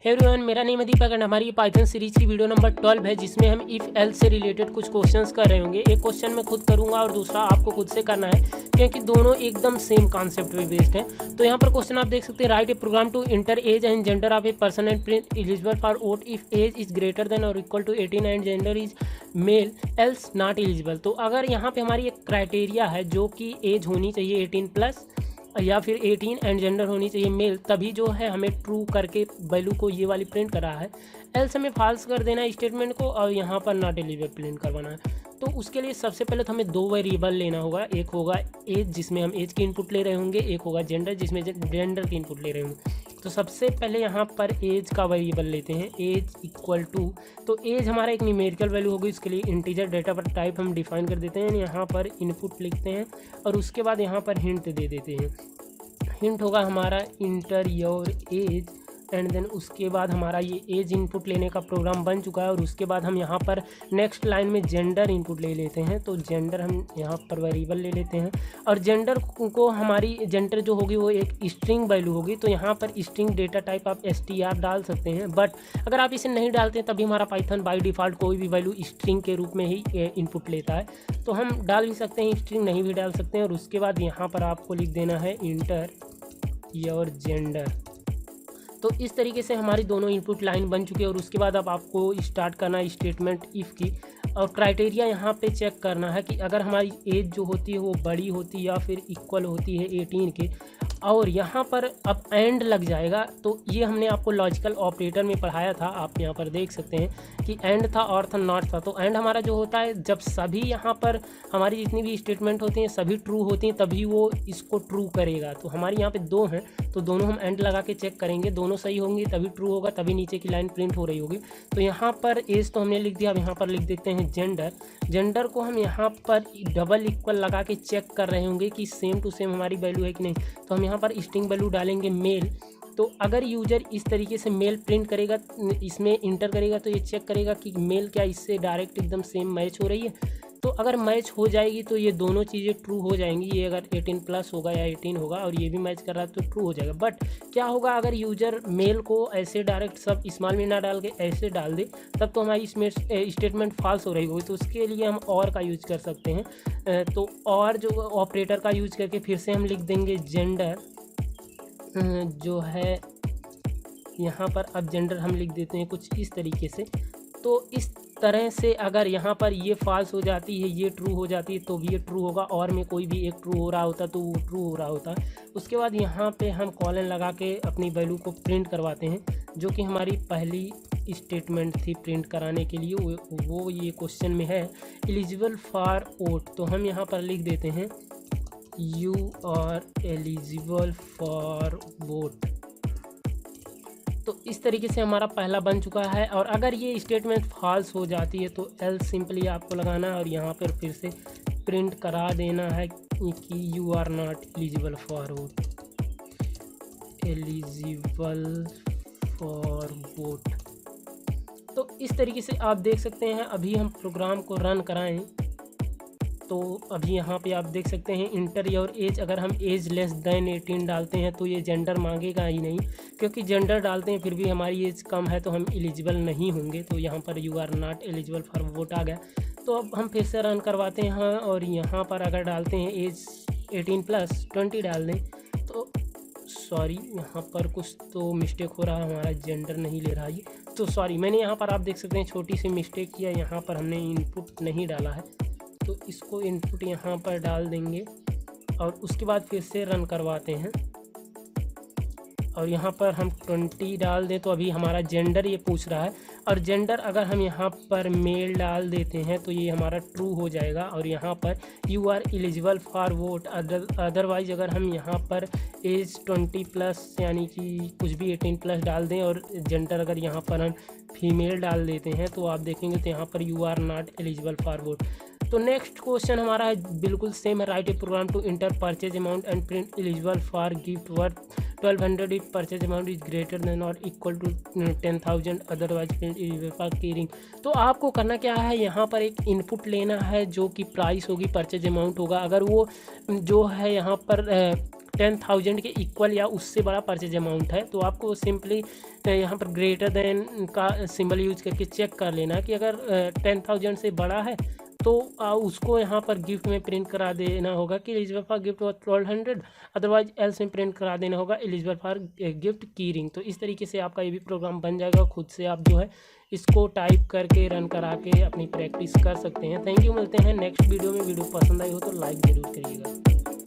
Hey everyone, मेरा name है दीपक and हमारी पाइथन सीरीज की वीडियो नंबर 12 है, जिसमें हम इफ़ एल्स से रिलेटेड कुछ क्वेश्चंस कर रहे होंगे। एक क्वेश्चन मैं खुद करूंगा और दूसरा आपको खुद से करना है, क्योंकि दोनों एकदम सेम कॉन्सेप्ट पे बेस्ड हैं। तो यहाँ पर क्वेश्चन आप देख सकते हैं, write a program to enter age and gender of a person and print eligible for vote if age is greater than और equal to 18 and gender is male else not eligible. तो अगर यहाँ पे हमारी एक क्राइटेरिया है जो कि एज होनी चाहिए 18+ या फिर 18 एंड जेंडर होनी चाहिए मेल, तभी जो है हमें ट्रू करके वैल्यू को ये वाली प्रिंट करा है। एल्स हमें फॉल्स कर देना है स्टेटमेंट को, और यहाँ पर नॉट एलिजिबल प्रिंट करवाना है। तो उसके लिए सबसे पहले तो हमें दो वेरिएबल लेना होगा। एक होगा एज, जिसमें हम एज की इनपुट ले रहे होंगे, एक होगा जेंडर, जिसमें जेंडर की इनपुट ले रहे होंगे। तो सबसे पहले यहाँ पर एज का वेरिएबल लेते हैं, एज इक्वल टू, तो एज हमारा एक न्यूमेरिकल वैल्यू होगी, उसके लिए इंटीजर डेटा पर टाइप हम डिफाइन कर देते हैं। यहाँ पर इनपुट लिखते हैं और उसके बाद यहाँ पर हिंट दे देते हैं। हिंट होगा हमारा enter your age, and then उसके बाद हमारा ये एज इनपुट लेने का प्रोग्राम बन चुका है। और उसके बाद हम यहाँ पर नेक्स्ट लाइन में जेंडर इनपुट ले लेते हैं। तो जेंडर हम यहाँ पर वेरिएबल ले लेते हैं, और जेंडर को हमारी जेंडर जो होगी वो एक स्ट्रिंग वैल्यू होगी। तो यहाँ पर स्ट्रिंग डेटा टाइप आप str डाल सकते हैं, बट अगर आप इसे नहीं डालते हैं तभी हमारा पाइथन बाई डिफ़ॉल्ट कोई भी वैल्यू स्ट्रिंग के रूप में ही इनपुट लेता है। तो हम डाल भी सकते हैं स्ट्रिंग, नहीं भी डाल सकते हैं। और उसके बाद यहाँ पर आपको लिख देना है इंटर योर जेंडर। तो इस तरीके से हमारी दोनों इनपुट लाइन बन चुकी है। और उसके बाद अब आपको स्टार्ट करना है स्टेटमेंट इफ़ की, और क्राइटेरिया यहाँ पे चेक करना है कि अगर हमारी एज जो होती है वो बड़ी होती है या फिर इक्वल होती है 18 के, और यहाँ पर अब एंड लग जाएगा। तो ये हमने आपको लॉजिकल ऑपरेटर में पढ़ाया था, आप यहाँ पर देख सकते हैं कि एंड था और था नॉट था। तो एंड हमारा जो होता है, जब सभी यहाँ पर हमारी जितनी भी स्टेटमेंट होती हैं सभी ट्रू होती हैं, तभी वो इसको ट्रू करेगा। तो हमारे यहाँ पे दो हैं, तो दोनों हम एंड लगा के चेक करेंगे, दोनों सही होंगे तभी ट्रू होगा, तभी नीचे की लाइन प्रिंट हो रही होगी। तो यहाँ पर एज तो हमने लिख दिया, अब यहाँ पर लिख देते हैं जेंडर। जेंडर को हम यहाँ पर डबल इक्वल लगा के चेक कर रहे होंगे कि सेम टू सेम हमारी वैल्यू है कि नहीं। तो हम यहाँ पर स्ट्रिंग वैल्यू डालेंगे मेल। तो अगर यूजर इस तरीके से मेल प्रिंट करेगा, इसमें इंटर करेगा, तो ये चेक करेगा कि मेल क्या इससे डायरेक्ट एकदम सेम मैच हो रही है। तो अगर मैच हो जाएगी तो ये दोनों चीज़ें ट्रू हो जाएंगी। ये अगर 18+ होगा या 18 होगा और ये भी मैच कर रहा है तो ट्रू हो जाएगा। बट क्या होगा अगर यूजर मेल को ऐसे डायरेक्ट सब स्मॉल में ना डाल के ऐसे डाल दे, तब तो हमारी इसमें स्टेटमेंट फॉल्स हो रही होगी। तो उसके लिए हम और का यूज कर सकते हैं। तो और जो ऑपरेटर का यूज करके फिर से हम लिख देंगे जेंडर जो है यहाँ पर। अब जेंडर हम लिख देते हैं कुछ इस तरीके से। तो इस तरह से अगर यहाँ पर ये फॉल्स हो जाती है, ये ट्रू हो जाती है, तो भी ये ट्रू होगा, और में कोई भी एक ट्रू हो रहा होता तो वो ट्रू हो रहा होता। उसके बाद यहाँ पे हम कॉलन लगा के अपनी वैल्यू को प्रिंट करवाते हैं, जो कि हमारी पहली स्टेटमेंट थी प्रिंट कराने के लिए, वो ये क्वेश्चन में है एलिजिबल फॉर वोट। तो हम यहाँ पर लिख देते हैं you are eligible for vote. तो इस तरीके से हमारा पहला बन चुका है। और अगर ये स्टेटमेंट फॉल्स हो जाती है तो एल्स सिंपली आपको लगाना है और यहाँ पर फिर से प्रिंट करा देना है कि you are not eligible for vote, eligible for vote. तो इस तरीके से आप देख सकते हैं। अभी हम प्रोग्राम को रन कराएं तो अभी यहाँ पे आप देख सकते हैं इंटर योर एज। अगर हम एज लेस देन 18 डालते हैं तो ये जेंडर मांगेगा ही नहीं, क्योंकि जेंडर डालते हैं फिर भी हमारी एज कम है तो हम एलिजिबल नहीं होंगे। तो यहाँ पर you are not eligible for vote आ गया। तो अब हम फिर से रन करवाते हैं, और यहाँ पर अगर डालते हैं एज 18+ 20 डाल दें, तो सॉरी यहाँ पर कुछ तो मिस्टेक हो रहा है, हमारा जेंडर नहीं ले रहा है। तो सॉरी, मैंने यहाँ पर आप देख सकते हैं छोटी सी मिस्टेक किया, यहाँ पर हमने इनपुट नहीं डाला है। तो इसको इनपुट यहाँ पर डाल देंगे और उसके बाद फिर से रन करवाते हैं, और यहाँ पर हम 20 डाल दें तो अभी हमारा जेंडर ये पूछ रहा है। और जेंडर अगर हम यहाँ पर मेल डाल देते हैं तो ये हमारा ट्रू हो जाएगा। और यहाँ पर you are eligible for vote, otherwise अगर हम यहाँ पर एज 20+ यानी कि कुछ भी 18+ डाल दें और जेंडर अगर यहाँ पर हम फीमेल डाल देते हैं तो आप देखेंगे तो यहाँ पर you are not eligible for vote. तो नेक्स्ट क्वेश्चन हमारा है बिल्कुल सेम है, write a program to enter purchase amount and print eligible for gift worth 1200 if purchase amount is greater than और equal to 10,000, otherwise print eligible for keyring. तो आपको करना क्या है, यहाँ पर एक इनपुट लेना है जो कि प्राइस होगी, परचेज अमाउंट होगा। अगर वो जो है यहाँ पर 10,000 के इक्वल या उससे बड़ा परचेज अमाउंट है, तो आपको सिंपली यहाँ पर ग्रेटर देन का सिंबल यूज करके चेक कर लेना कि अगर 10,000 से बड़ा है तो उसको यहाँ पर गिफ्ट में प्रिंट करा देना होगा कि eligible for gift 1200, otherwise else में प्रिंट करा देना होगा एलिजिबल फॉर गिफ्ट की रिंग। तो इस तरीके से आपका ये भी प्रोग्राम बन जाएगा। खुद से आप जो है इसको टाइप करके रन करा के अपनी प्रैक्टिस कर सकते हैं। थैंक यू, मिलते हैं नेक्स्ट वीडियो में। वीडियो पसंद आई हो तो लाइक ज़रूर करिएगा।